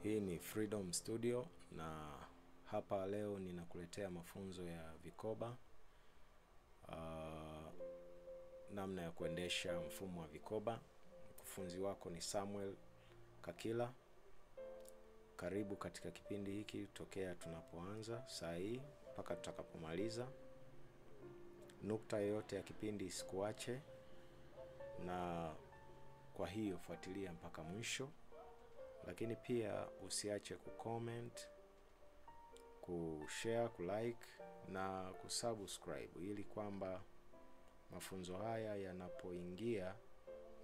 Hii ni Freedom Studio na hapa leo ninakuletea mafunzo ya vikoba, namna ya kuendesha mfumo wa vikoba. Mkufunzi wako ni Samuel Kakila. Karibu katika kipindi hiki tokea tunapoanza saa hii mpaka tutakapomaliza. Nukta yoyote ya kipindi isikuache, na kwa hiyo fuatilia mpaka mwisho. Lakini pia usiache kucomment, kushare, kulike na kusubscribe ili kwamba mafunzo haya yanapoingia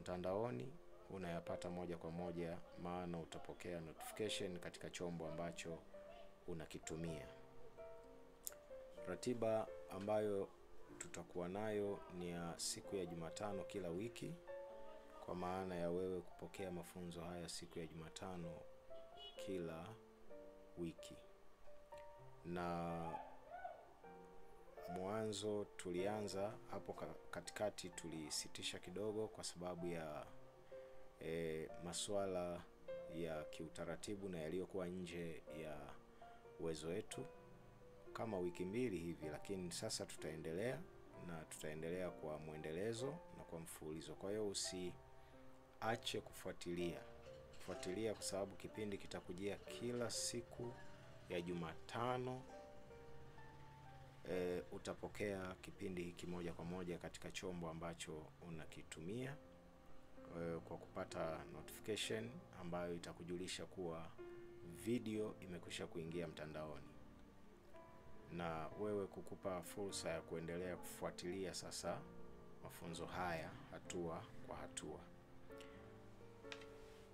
mtandaoni unayapata moja kwa moja, maana utapokea notification katika chombo ambacho unakitumia. Ratiba ambayo tutakuwa nayo ni ya siku ya Jumatano kila wiki, kwa maana ya wewe kupokea mafunzo haya siku ya Jumatano kila wiki. Na mwanzo tulianza hapo katikati, tulisitisha kidogo kwa sababu ya masuala ya kiutaratibu na yaliyokuwa nje ya uwezo wetu kama wiki mbili hivi, lakini sasa tutaendelea na tutaendelea kwa muendelezo na kwa mfululizo. Kwa hiyo usiache kufuatilia kwa sababu kipindi kitakujia kila siku ya Jumatano. Utapokea kipindi hiki moja kwa moja katika chombo ambacho unakitumia, kwa kupata notification ambayo itakujulisha kuwa video imekwisha kuingia mtandaoni, na wewe kukupa fursa ya kuendelea kufuatilia sasa mafunzo haya hatua kwa hatua.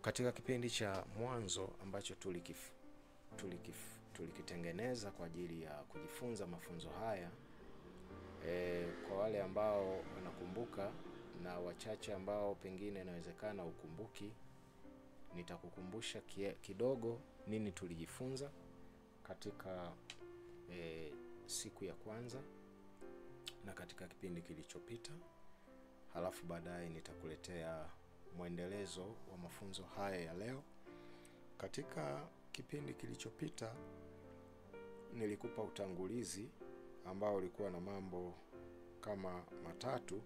Katika kipindi cha mwanzo ambacho tulikitengeneza kwa ajili ya kujifunza mafunzo haya, kwa wale ambao wanakumbuka na wachache ambao pengine inawezekana ukumbuki, nitakukumbusha kidogo nini tulijifunza katika siku ya kwanza na katika kipindi kilichopita. Halafu baadaye nitakuletea muendelezo wa mafunzo haya ya leo. Katika kipindi kilichopita nilikupa utangulizi ambao ulikuwa na mambo kama matatu,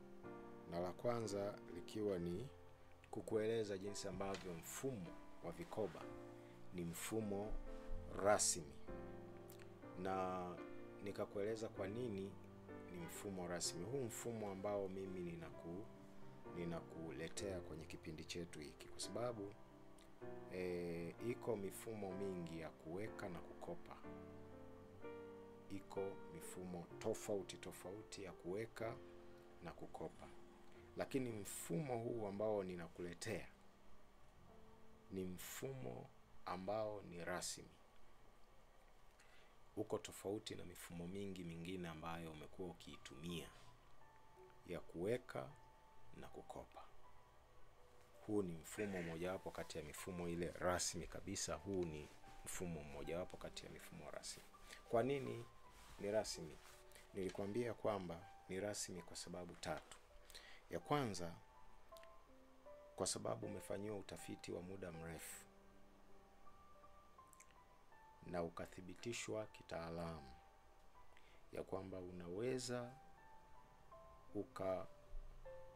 na la kwanza likiwa ni kukueleza jinsi ambavyo mfumo wa vikoba ni mfumo rasmi, na nikakueleza kwa nini ni mfumo rasmi. Huu mfumo ambao mimi ninakuletea kwenye kipindi chetu hiki, kwa sababu iko mifumo mingi ya kuweka na kukopa. Iko mifumo tofauti ya kuweka na kukopa, lakini mfumo huu ambao ninakuletea ni mfumo ambao ni rasmi. Uko tofauti na mifumo mingi mingine ambayo umekuwa ukiitumia ya kuweka na kukopa. Huu ni mfumo mojawapo kati ya mifumo ile rasmi kabisa. Huu ni mfumo mojawapo kati ya mifumo rasmi. Kwa nini ni rasmi? Nilikwambia kwamba ni rasmi kwa sababu tatu. Ya kwanza, kwa sababu umefanyiwa utafiti wa muda mrefu na ukathibitishwa kitaalamu ya kwamba unaweza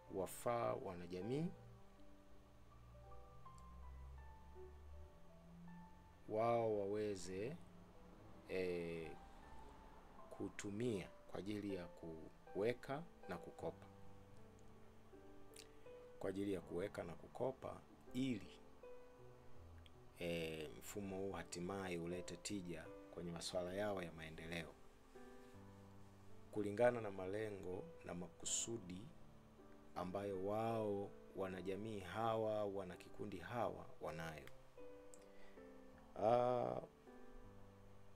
ukawafaa wanajamii wao waweze kutumia kwa ajili ya kuweka na kukopa, ili mfumo huu hatimaye ulete tija kwenye masuala yao ya maendeleo kulingana na malengo na makusudi ambayo wao wanajamii hawa, wana kikundi hawa wanayo.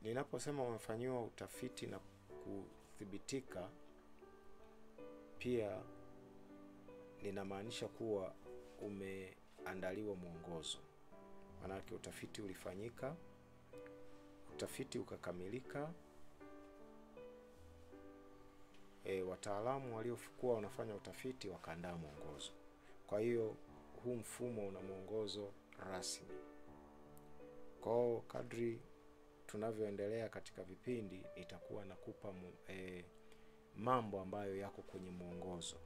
Ninaposema wamefanyiwa utafiti na kuthibitika, pia ninamaanisha kuwa umeandaliwa mwongozo. Maana utafiti ulifanyika, utafiti ukakamilika, wataalamu waliokuwa wanafanya utafiti wakaandaa mwongozo. Kwa hiyo huu mfumo una mwongozo rasmi. Kwa kadri tunavyoendelea katika vipindi, itakuwa nakupa mambo ambayo yako kwenye mwongozo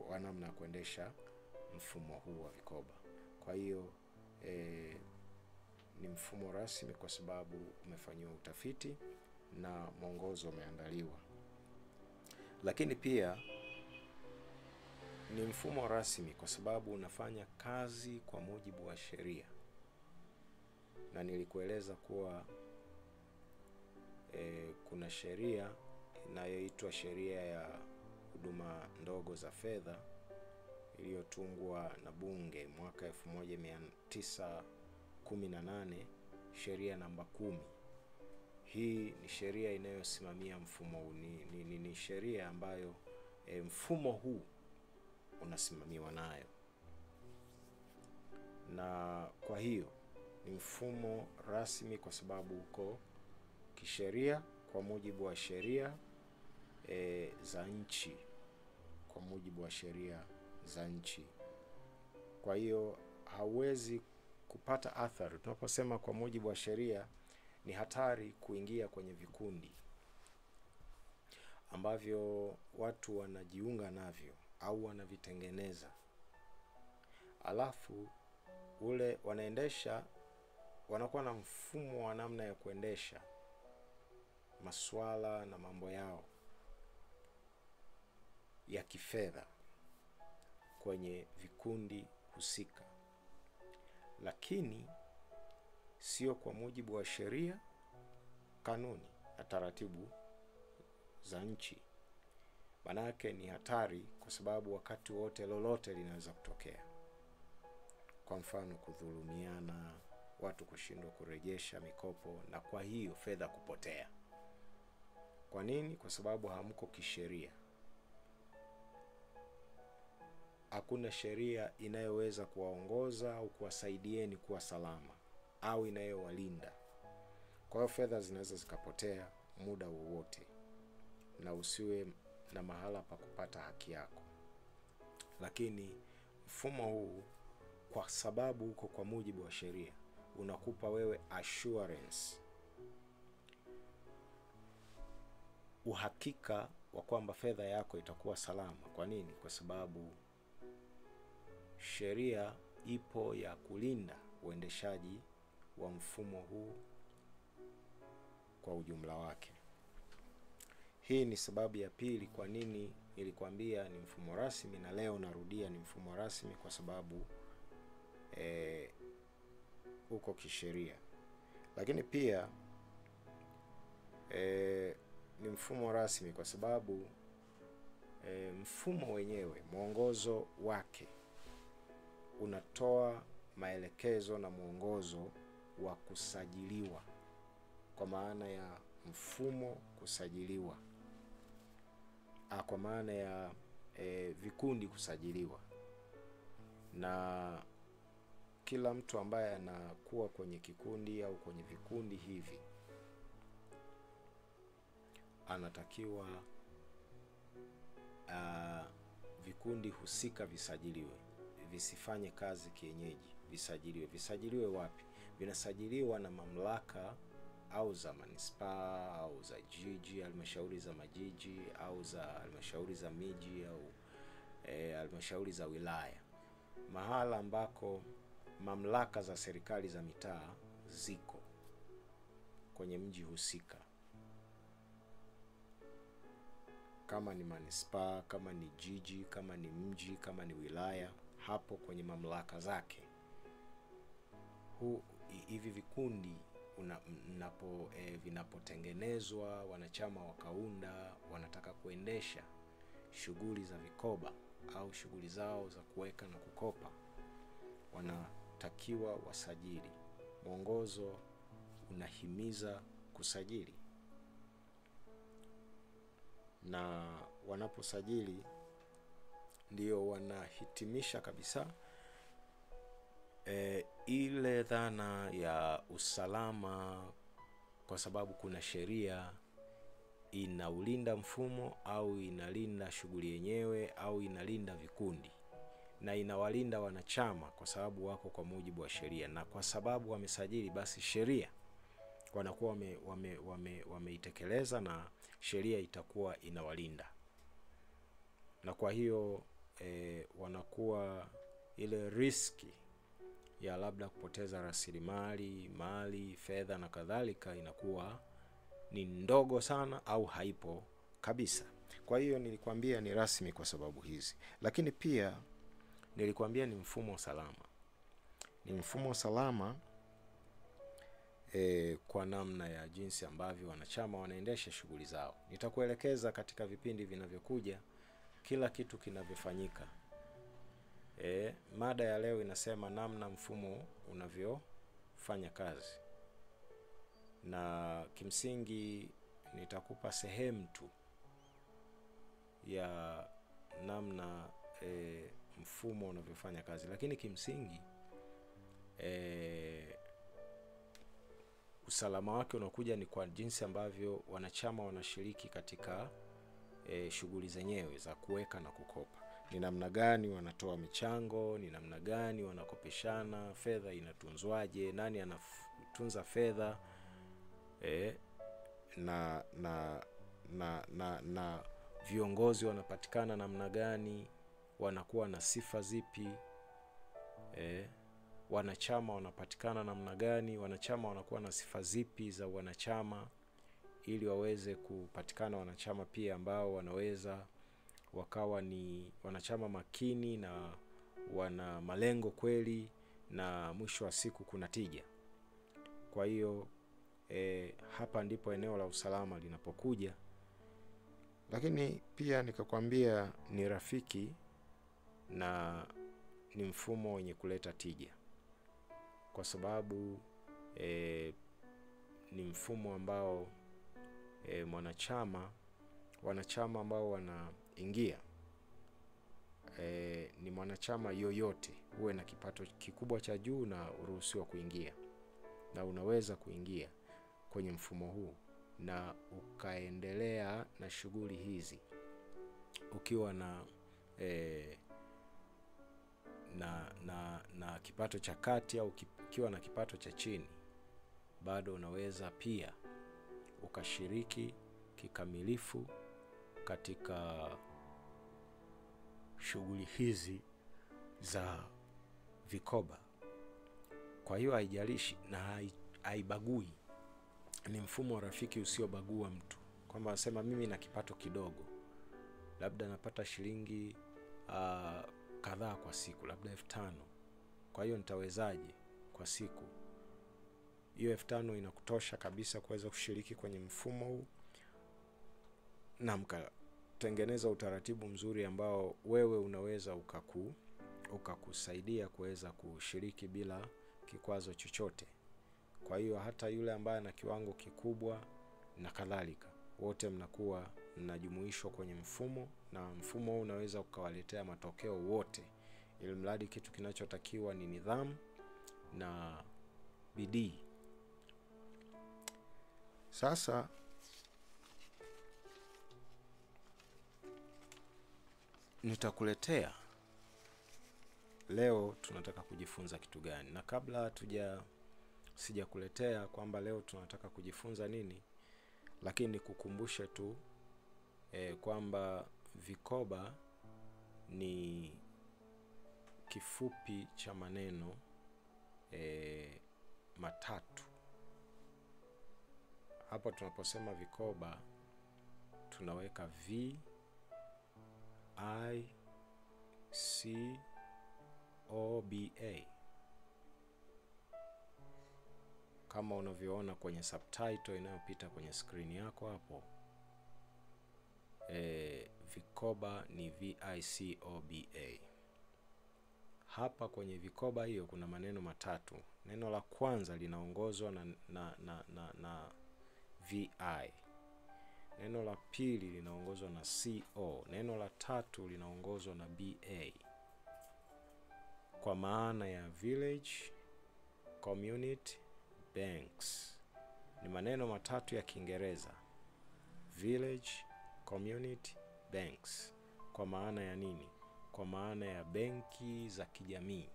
wa namna ya kuendesha mfumo huu wa vikoba. Kwa hiyo ni mfumo rasmi kwa sababu umefanyiwa utafiti na mwongozo umeandaliwa. Lakini pia ni mfumo rasmi kwa sababu unafanya kazi kwa mujibu wa sheria. Na nilikueleza kuwa kuna sheria inayoitwa sheria ya huduma ndogo za fedha iliyotungwa na bunge mwaka 1918, sheria namba 10. Hii ni sheria inayosimamia mfumo huu. Ni sheria ambayo mfumo huu unasimamiwa nayo. Na kwa hiyo ni mfumo rasmi kwa sababu uko kisheria kwa mujibu wa sheria za nchi, kwa mujibu wa sheria za nchi. Kwa hiyo hauwezi kupata athari. Tunaposema kwa mujibu wa sheria, ni hatari kuingia kwenye vikundi ambavyo watu wanajiunga navyo au wanavitengeneza, alafu wanakuwa na mfumo wa namna ya kuendesha masuala na mambo yao ya kifedha kwenye vikundi husika, lakini sio kwa mujibu wa sheria, kanuni na taratibu za nchi. Manake ni hatari kwa sababu wakati wote lolote linaweza kutokea. Kwa mfano kudhulumiana, watu kushindwa kurejesha mikopo, na kwa hiyo fedha kupotea. Kwa nini? Kwa sababu hamko kisheria. Hakuna sheria inayoweza kuwaongoza au kuwasaidieni kuwa salama au inayowalinda. Kwa hiyo fedha zinaweza zikapotea muda wowote na usiwe na mahala pa kupata haki yako. Lakini mfumo huu kwa sababu uko kwa mujibu wa sheria, unakupa wewe assurance, uhakika wa kwamba fedha yako itakuwa salama. Kwa nini? Kwa sababu sheria ipo ya kulinda uendeshaji wa mfumo huu kwa ujumla wake. Hii ni sababu ya pili kwa nini nilikwambia ni mfumo rasmi, na leo narudia ni mfumo rasmi kwa sababu uko kisheria. Lakini pia ni mfumo rasmi kwa sababu mfumo wenyewe, mwongozo wake unatoa maelekezo na mwongozo wa kusajiliwa, kwa maana ya mfumo kusajiliwa, kwa maana ya vikundi kusajiliwa. Na kila mtu ambaye anakuwa kwenye kikundi au kwenye vikundi hivi anatakiwa vikundi husika visajiliwe, visifanye kazi kienyeji. Visajiliwe wapi? Vinasajiliwa na mamlaka au za manispaa au za jiji, halmashauri za majiji au za halmashauri za miji au halmashauri za wilaya, mahala ambako mamlaka za serikali za mitaa ziko kwenye mji husika. Kama ni manispaa, kama ni jiji, kama ni mji, kama ni wilaya, hapo kwenye mamlaka zake. Hivi vikundi vinapotengenezwa, wanachama wakaunda, wanataka kuendesha shughuli za vikoba au shughuli zao za kuweka na kukopa, wanatakiwa wasajili. Mwongozo unahimiza kusajili, na wanaposajili ndio wanahitimisha kabisa ile dhana ya usalama, kwa sababu kuna sheria inaulinda mfumo au inalinda shughuli yenyewe au inalinda vikundi. na inawalinda wanachama kwa sababu wako kwa mujibu wa sheria, na kwa sababu wamesajili, basi sheria wanakuwa wameitekeleza na sheria itakuwa inawalinda. Na kwa hiyo wanakuwa ile riski ya labda kupoteza rasilimali, mali, fedha na kadhalika inakuwa ni ndogo sana au haipo kabisa. Kwa hiyo nilikwambia ni rasmi kwa sababu hizi. Lakini pia nilikwambia ni mfumo salama. Ni mfumo salama kwa namna ya jinsi ambavyo wanachama wanaendesha shughuli zao. Nitakuelekeza katika vipindi vinavyokuja kila kitu kinavyofanyika. Mada ya leo inasema namna mfumo unavyofanya kazi. Na kimsingi nitakupa sehemu tu ya namna mfumo unavyofanya kazi, lakini kimsingi usalama wake unakuja ni kwa jinsi ambavyo wanachama wanashiriki katika shughuli zenyewe za kuweka na kukopa. Ni namna gani wanatoa michango, ni namna gani wanakopeshana, fedha inatunzwaje, nani anatunza fedha, na viongozi wanapatikana namna gani, wanakuwa na sifa zipi, wanachama wanapatikana namna gani, wanachama wanakuwa na sifa zipi za wanachama, ili waweze kupatikana wanachama pia ambao wanaweza wakawa ni wanachama makini na wana malengo kweli, na mwisho wa siku kuna tija. Kwa hiyo hapa ndipo eneo la usalama linapokuja. Lakini pia nikakwambia ni rafiki na ni mfumo wenye kuleta tija, kwa sababu ni mfumo ambao wanachama ambao wanaingia, ni mwanachama yoyote, uwe na kipato kikubwa cha juu na uruhusiwa kuingia, na unaweza kuingia kwenye mfumo huu na ukaendelea na shughuli hizi ukiwa na kipato cha kati au ukiwa na kipato cha chini, bado unaweza pia ukashiriki kikamilifu katika shughuli hizi za vikoba. Kwa hiyo haijalishi na haibagui. Ni mfumo wa rafiki usiobagua mtu, kwamba nasema mimi na kipato kidogo, labda napata shilingi kadhaa kwa siku, labda 5,000. Kwa hiyo nitawezaje kwa siku? Hiyo 5,000 inakutosha kabisa kuweza kushiriki kwenye mfumo huu, na mkatengeneza utaratibu mzuri ambao wewe unaweza ukakusaidia kuweza kushiriki bila kikwazo chochote. Kwa hiyo hata yule ambaye ana kiwango kikubwa na kadhalika, wote mnakuwa mnajumuishwa kwenye mfumo, na mfumo huu unaweza ukawaletea matokeo wote, ili mradi kitu kinachotakiwa ni nidhamu na bidii. Sasa nitakuletea leo tunataka kujifunza kitu gani, na kabla sijakuletea kwamba leo tunataka kujifunza nini, lakini nikukumbushe tu kwamba vikoba ni kifupi cha maneno matatu. Hapo tunaposema vikoba tunaweka V I C O B A kama unavyoona kwenye subtitle inayopita kwenye screen yako hapo. Vikoba ni VICOBA. Hapa kwenye vikoba hiyo kuna maneno matatu. Neno la kwanza linaongozwa na VI. Neno la pili linaongozwa na CO. Neno la tatu linaongozwa na BA, kwa maana ya village, community, banks. Ni maneno matatu ya Kiingereza. Village, community, banks. Kwa maana ya nini? kwa maana ya benki za kijamii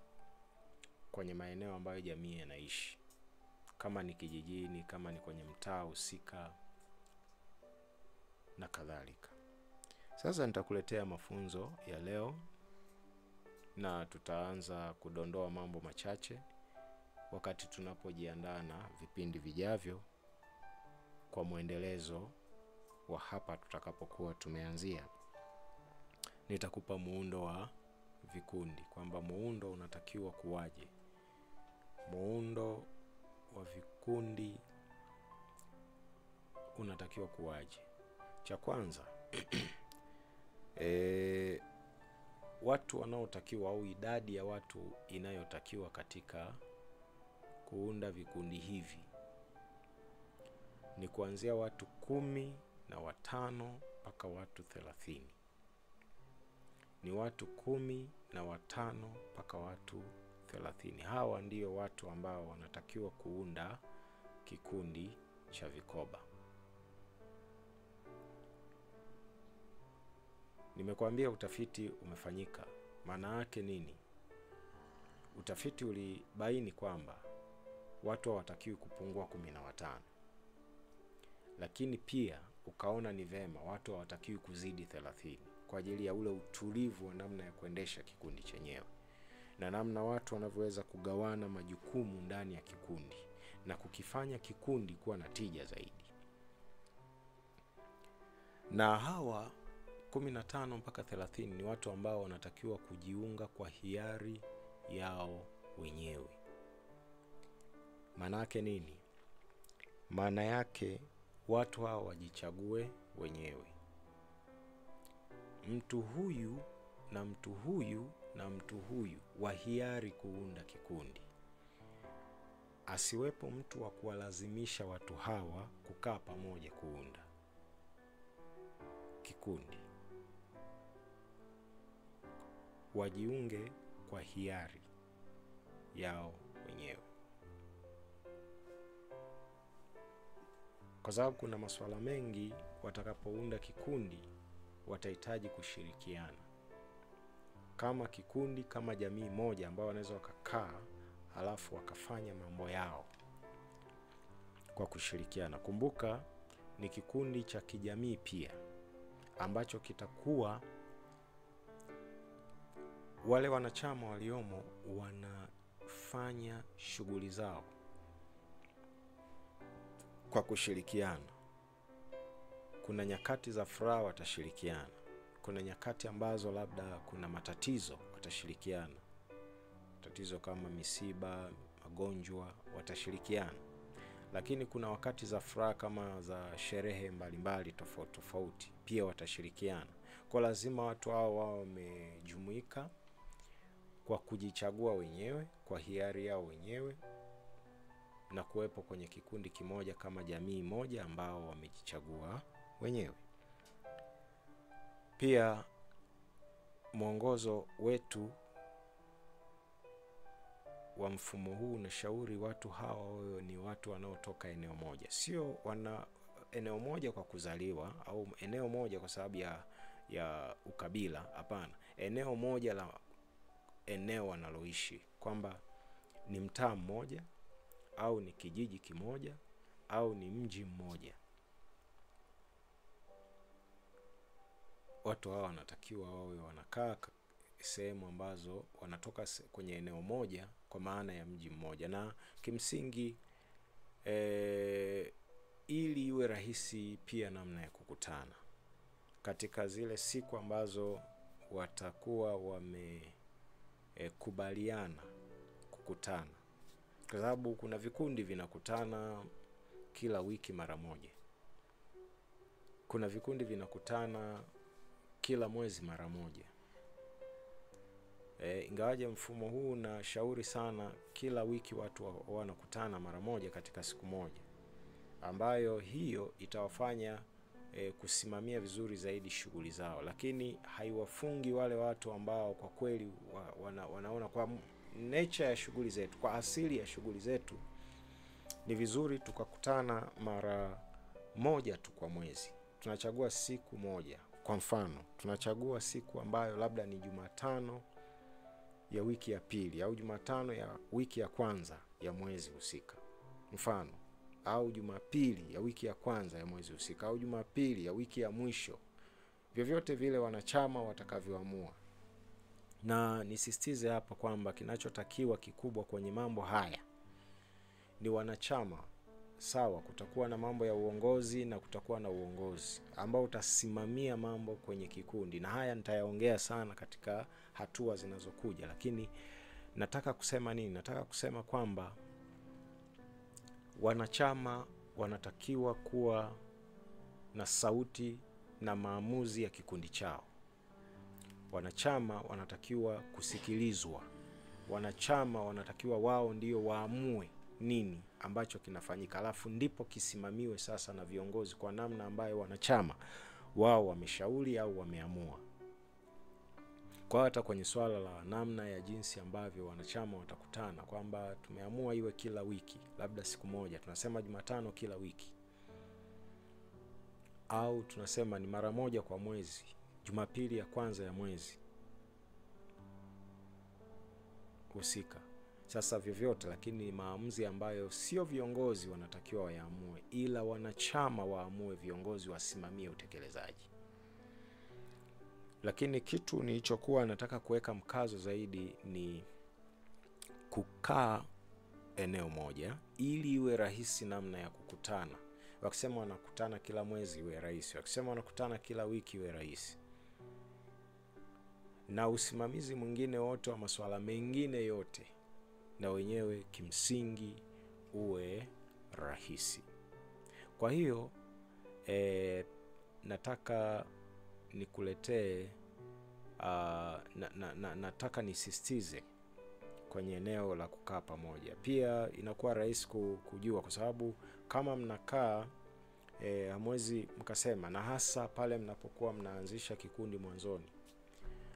kwenye maeneo ambayo jamii yanaishi, kama ni kijijini, kama ni kwenye mtaa husika na kadhalika. Sasa nitakuletea mafunzo ya leo na tutaanza kudondoa mambo machache wakati tunapojiandaa na vipindi vijavyo kwa muendelezo wa hapa tutakapokuwa tumeanzia. Nitakupa muundo wa vikundi, kwamba muundo unatakiwa kuwaje. Muundo wa vikundi unatakiwa kuwaje. Cha kwanza watu wanaotakiwa au idadi ya watu inayotakiwa katika kuunda vikundi hivi ni kuanzia watu 15 mpaka watu 30. Ni watu 15 mpaka watu 30. Hawa ndio watu ambao wanatakiwa kuunda kikundi cha vikoba. Nimekuambia utafiti umefanyika. Maana yake nini? Utafiti ulibaini kwamba watu hawatakiwi kupungua 15. Lakini pia ukaona ni vema watu hawatakiwi kuzidi 30 kwa ajili ya ule utulivu wa namna ya kuendesha kikundi chenyewe, na namna watu wanavyoweza kugawana majukumu ndani ya kikundi na kukifanya kikundi kuwa na tija zaidi. Na hawa 15 mpaka 30 ni watu ambao wanatakiwa kujiunga kwa hiari yao wenyewe. Maana yake nini? Maana yake watu hao wajichague wenyewe. Mtu huyu na mtu huyu na mtu huyu wa hiari kuunda kikundi. Asiwepo mtu wa kuwalazimisha watu hawa kukaa pamoja kuunda kikundi. Wajiunge kwa hiari yao wenyewe. Kwa sababu kuna masuala mengi watakapounda kikundi watahitaji kushirikiana. Kama kikundi, kama jamii moja ambao wanaweza wakakaa alafu wakafanya mambo yao kwa kushirikiana. Kumbuka ni kikundi cha kijamii pia ambacho kitakuwa wale wanachama waliomo wanafanya shughuli zao kwa kushirikiana. Kuna nyakati za furaha watashirikiana. Kuna nyakati ambazo labda kuna matatizo watashirikiana. Tatizo kama misiba, magonjwa watashirikiana. Lakini kuna wakati za furaha kama za sherehe mbalimbali tofauti tofauti pia watashirikiana. Kwa lazima watu hao wamejumuika kwa kujichagua wenyewe, kwa hiari yao wenyewe, na kuwepo kwenye kikundi kimoja kama jamii moja ambao wamejichagua wenyewe. Pia mwongozo wetu wa mfumo huu unashauri watu hawa ni watu wanaotoka eneo moja. Sio wana eneo moja kwa kuzaliwa au eneo moja kwa sababu ya ukabila, hapana. Eneo moja la eneo wanaloishi, kwamba ni mtaa mmoja au ni kijiji kimoja au ni mji mmoja. Watu hawa wanatakiwa wawe wanakaa sehemu ambazo wanatoka kwenye eneo moja kwa maana ya mji mmoja. Na kimsingi ili iwe rahisi pia namna ya kukutana katika zile siku ambazo watakuwa wamekubaliana kukutana. Kwa sababu kuna vikundi vinakutana kila wiki mara moja. Kuna vikundi vinakutana kila mwezi mara moja. Ingawaje mfumo huu na shauri sana kila wiki watu wanakutana mara moja katika siku moja, ambayo hiyo itawafanya kusimamia vizuri zaidi shughuli zao. Lakini haiwafungi wale watu ambao kwa kweli wanaona kwa nature ya shughuli zetu, kwa asili ya shughuli zetu, ni vizuri tukakutana mara moja tu kwa mwezi. Tunachagua siku moja Kwa mfano, tunachagua siku ambayo labda ni Jumatano ya wiki ya pili au Jumatano ya wiki ya kwanza ya mwezi husika. Mfano, au Jumapili ya wiki ya kwanza ya mwezi husika au Jumapili ya wiki ya mwisho. Vyovyote vile wanachama watakavyoamua. Na nisisitize hapa kwamba kinachotakiwa kikubwa kwenye mambo haya ni wanachama. Sawa, kutakuwa na mambo ya uongozi na kutakuwa na uongozi ambao utasimamia mambo kwenye kikundi, na haya nitayaongea sana katika hatua zinazokuja. Lakini nataka kusema nini? Nataka kusema kwamba wanachama wanatakiwa kuwa na sauti na maamuzi ya kikundi chao. Wanachama wanatakiwa kusikilizwa. Wanachama wanatakiwa wao ndio waamue nini ambacho kinafanyika, alafu ndipo kisimamiwe sasa na viongozi kwa namna ambayo wanachama wao wameshauri au wameamua. Kwa hata kwenye swala la namna ya jinsi ambavyo wanachama watakutana, kwamba tumeamua iwe kila wiki, labda siku moja, tunasema Jumatano kila wiki, au tunasema ni mara moja kwa mwezi, Jumapili ya kwanza ya mwezi husika. Sasa vyovyote, lakini maamuzi ambayo sio viongozi wanatakiwa wayaamue, ila wanachama waamue, viongozi wasimamie utekelezaji. Lakini kitu nilichokuwa nataka kuweka mkazo zaidi ni kukaa eneo moja ili iwe rahisi namna ya kukutana. Wakisema wanakutana kila mwezi iwe rahisi, wakisema wanakutana kila wiki iwe rahisi. Na usimamizi mwingine wote wa masuala mengine yote na wenyewe kimsingi uwe rahisi. Kwa hiyo nataka nikuletee nataka nisisitize kwenye eneo la kukaa pamoja. Pia inakuwa rahisi kujua, kwa sababu kama mnakaa hamwezi mkasema, na hasa pale mnapokuwa mnaanzisha kikundi mwanzoni,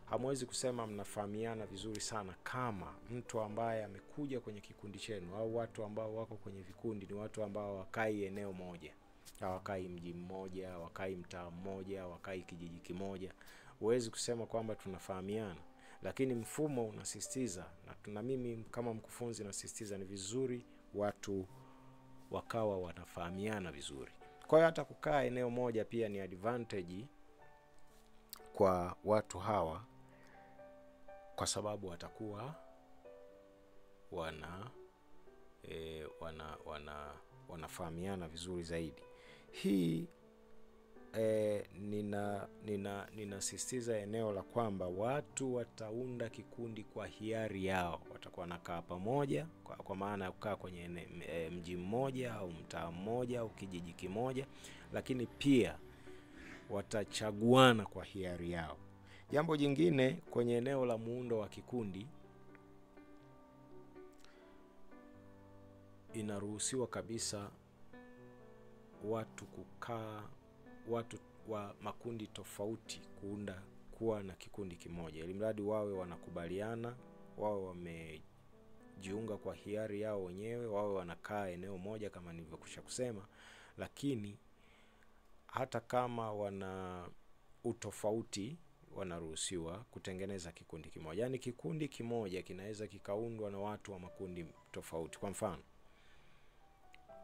hamwezi kusema mnafahamiana vizuri sana kama mtu ambaye amekuja kwenye kikundi chenu au watu ambao wako kwenye vikundi ni watu ambao wakai eneo moja, hawakai mji mmoja, hawakai mtaa mmoja, hawakai kijiji kimoja. Huwezi kusema kwamba tunafahamiana, lakini mfumo unasisitiza, na mimi kama mkufunzi nasisitiza, ni vizuri watu wakawa wanafahamiana vizuri. Kwa hiyo hata kukaa eneo moja pia ni advantage kwa watu hawa, kwa sababu watakuwa wanafahamiana vizuri zaidi. Hii ninasisitiza eneo la kwamba watu wataunda kikundi kwa hiari yao. Watakuwa nakaa pamoja kwa maana ya kukaa kwenye mji mmoja au mtaa mmoja au kijiji kimoja, lakini pia watachaguana kwa hiari yao. Jambo jingine kwenye eneo la muundo wa kikundi, inaruhusiwa kabisa watu wa makundi tofauti kuwa na kikundi kimoja, ili mradi wawe wanakubaliana, wawe wamejiunga kwa hiari yao wenyewe, wawe wanakaa eneo moja kama nilivyokwisha kusema. Lakini hata kama wana utofauti, wanaruhusiwa kutengeneza kikundi kimoja. Yaani kikundi kimoja kinaweza kikaundwa na watu wa makundi tofauti. Kwa mfano,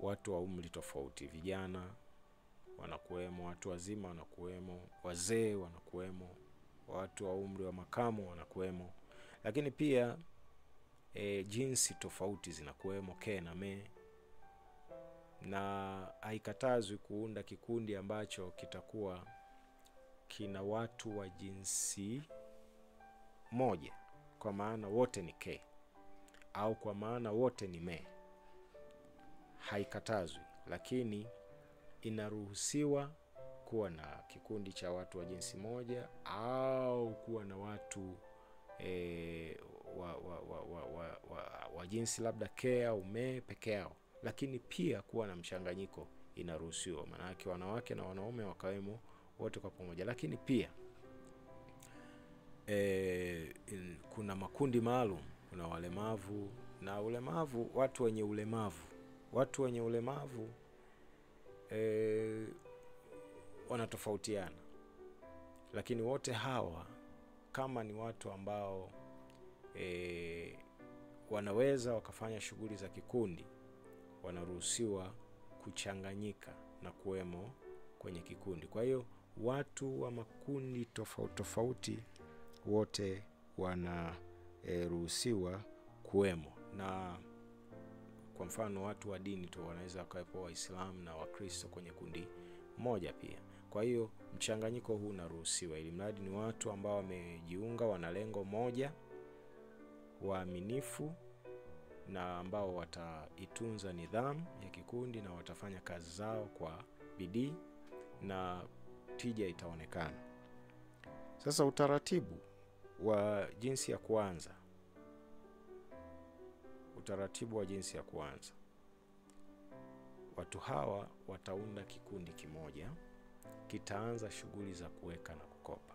watu wa umri tofauti, vijana wanakuwemo, watu wazima wanakuwemo, wazee wanakuwemo, watu wa umri wa makamo wanakuwemo. Lakini pia jinsi tofauti zinakuwemo, ke na me. Na haikatazwi kuunda kikundi ambacho kitakuwa kina watu wa jinsi moja, kwa maana wote ni ke, au kwa maana wote ni me. Haikatazwi, lakini inaruhusiwa kuwa na kikundi cha watu wa jinsi moja, au kuwa na watu wa jinsi labda ke au me peke yao. Lakini pia kuwa na mchanganyiko inaruhusiwa, maana yake wanawake na wanaume wakawemo wote kwa pamoja. Lakini pia kuna makundi maalum, kuna walemavu na ulemavu, watu wenye ulemavu wanatofautiana. Lakini wote hawa kama ni watu ambao wanaweza wakafanya shughuli za kikundi, wanaruhusiwa kuchanganyika na kuwemo kwenye kikundi. Kwa hiyo watu wa makundi tofauti tofauti wote wanaruhusiwa kuwemo. Na kwa mfano watu wa dini tu wanaweza kuwepo Waislamu na Wakristo kwenye kundi moja pia. Kwa hiyo mchanganyiko huu unaruhusiwa, ili mradi ni watu ambao wamejiunga, wana lengo moja, waaminifu, na ambao wataitunza nidhamu ya kikundi na watafanya kazi zao kwa bidii na tija itaonekana. Sasa utaratibu wa jinsi ya kuanza. Watu hawa wataunda kikundi kimoja, kitaanza shughuli za kuweka na kukopa.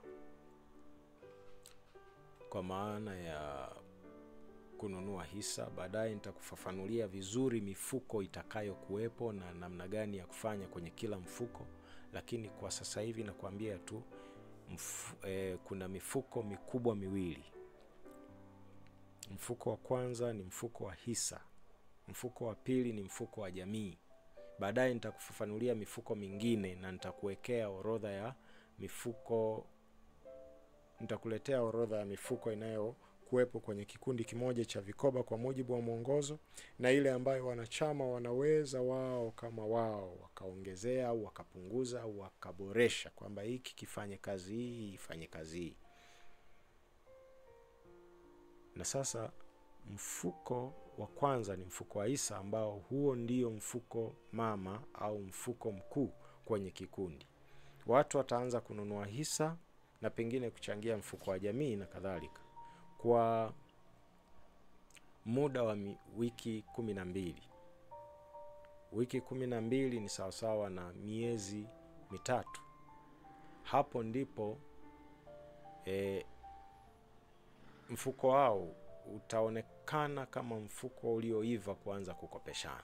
Kwa maana ya kununua hisa, baadaye nitakufafanulia vizuri mifuko itakayo kuwepo na namna gani ya kufanya kwenye kila mfuko. Lakini kwa sasa hivi nakwambia tu kuna mifuko mikubwa miwili. Mfuko wa kwanza ni mfuko wa hisa. Mfuko wa pili ni mfuko wa jamii. Baadaye nitakufafanulia mifuko mingine na nitakuwekea orodha ya mifuko. Nitakuletea orodha ya mifuko inayo kuwepo kwenye kikundi kimoja cha vikoba kwa mujibu wa mwongozo, na ile ambayo wanachama wanaweza wao kama wao wakaongezea au wakapunguza au wakaboresha, kwamba hiki kifanye kazi hii, ifanye kazi hii. Na sasa mfuko wa kwanza ni mfuko wa hisa, ambao huo ndio mfuko mama au mfuko mkuu kwenye kikundi. Watu wataanza kununua hisa na pengine kuchangia mfuko wa jamii na kadhalika kwa muda wa wiki 12. Wiki 12 ni sawasawa na miezi 3. Hapo ndipo mfuko wao utaonekana kama mfuko ulioiva kuanza kukopeshana,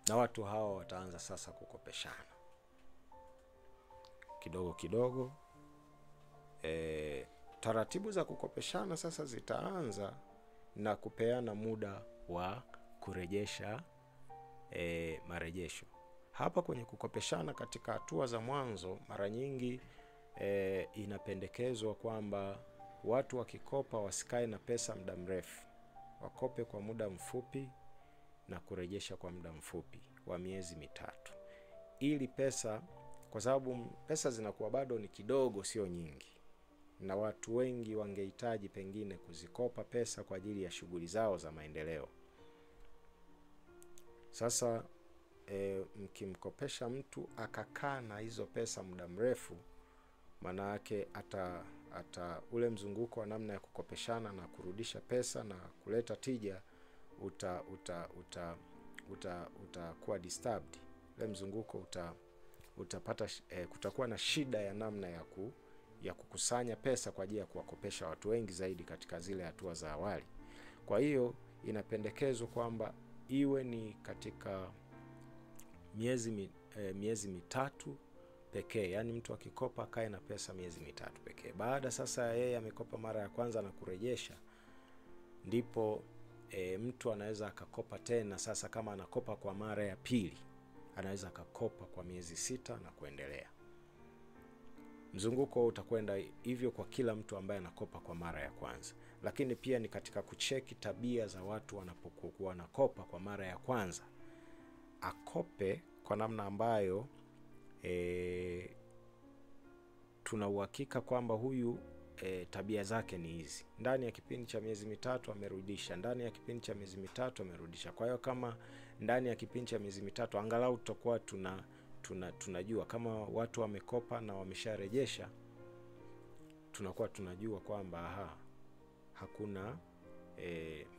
na watu hawa wataanza sasa kukopeshana kidogo kidogo. Taratibu za kukopeshana sasa zitaanza na kupeana muda wa kurejesha marejesho. Hapa kwenye kukopeshana, katika hatua za mwanzo, mara nyingi inapendekezwa kwamba watu wakikopa wasikae na pesa muda mrefu. Wakope kwa muda mfupi na kurejesha kwa muda mfupi wa miezi 3. Ili pesa, kwa sababu pesa zinakuwa bado ni kidogo, sio nyingi, na watu wengi wangehitaji pengine kuzikopa pesa kwa ajili ya shughuli zao za maendeleo. Sasa mkimkopesha mtu akakaa na hizo pesa muda mrefu, maana yake ata ule mzunguko wa namna ya kukopeshana na kurudisha pesa na kuleta tija utakuwa disturbed. Ule mzunguko utapata kutakuwa na shida ya namna ya kukusanya pesa kwa ajili ya kuwakopesha watu wengi zaidi katika zile hatua za awali. Kwa hiyo inapendekezwa kwamba iwe ni katika miezi 3 pekee. Yani mtu akikopa kae na pesa miezi 3 pekee. Baada sasa yeye amekopa mara ya kwanza na kurejesha, ndipo mtu anaweza akakopa tena. Sasa kama anakopa kwa mara ya pili, anaweza akakopa kwa miezi 6 na kuendelea. Mzunguko utakwenda hivyo kwa kila mtu ambaye anakopa kwa mara ya kwanza. Lakini pia ni katika kucheki tabia za watu wanapokuwa wanakopa kwa mara ya kwanza. Akope kwa namna ambayo tuna uhakika kwamba huyu tabia zake ni hizi. Ndani ya kipindi cha miezi 3 amerudisha, ndani ya kipindi cha miezi 3 amerudisha. Kwa hiyo kama ndani ya kipindi cha miezi 3 angalau tutakuwa tunajua kama watu wamekopa na wamesharejesha, tunakuwa tunajua kwamba hakuna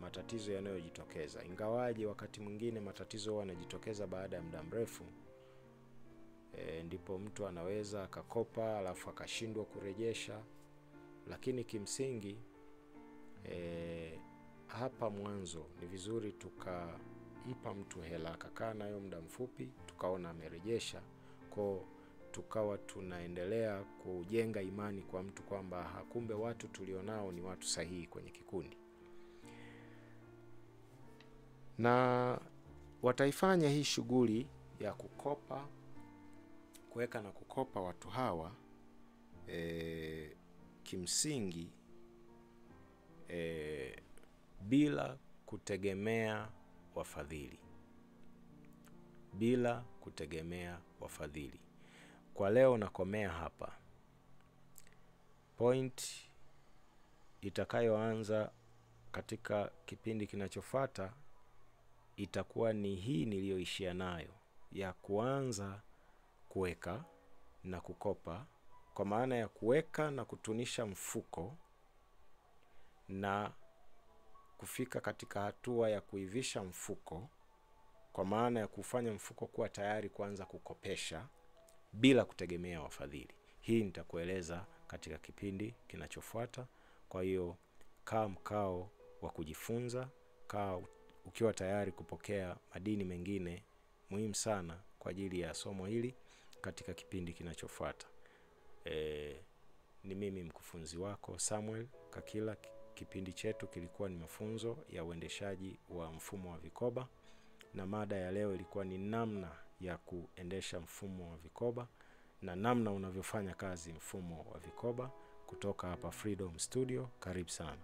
matatizo yanayojitokeza. Ingawaje wakati mwingine matatizo yanajitokeza baada ya muda mrefu, ndipo mtu anaweza akakopa alafu akashindwa kurejesha. Lakini kimsingi hapa mwanzo ni vizuri tukampa mtu hela akakaa nayo muda mfupi, tukaona amerejesha. Kwa tukawa tunaendelea kujenga imani kwa mtu kwamba kumbe watu tulionao ni watu sahihi kwenye kikundi. Na wataifanya hii shughuli ya kukopa, kuweka na kukopa watu hawa kimsingi bila kutegemea wafadhili. Bila kutegemea wafadhili. Kwa leo nakomea hapa. Point itakayoanza katika kipindi kinachofuata itakuwa ni hii niliyoishia nayo, ya kuanza kuweka na kukopa, kwa maana ya kuweka na kutunisha mfuko na kufika katika hatua ya kuivisha mfuko, kwa maana ya kufanya mfuko kuwa tayari kuanza kukopesha bila kutegemea wafadhili. Hii nitakueleza katika kipindi kinachofuata. Kwa hiyo kaa mkao wa kujifunza, kaa ukiwa tayari kupokea madini mengine muhimu sana kwa ajili ya somo hili katika kipindi kinachofuata. Ni mimi mkufunzi wako Samuel Kakila. Kipindi chetu kilikuwa ni mafunzo ya uendeshaji wa mfumo wa vikoba, na mada ya leo ilikuwa ni namna ya kuendesha mfumo wa vikoba na namna unavyofanya kazi mfumo wa vikoba, kutoka hapa Freedom Studio. Karibu sana.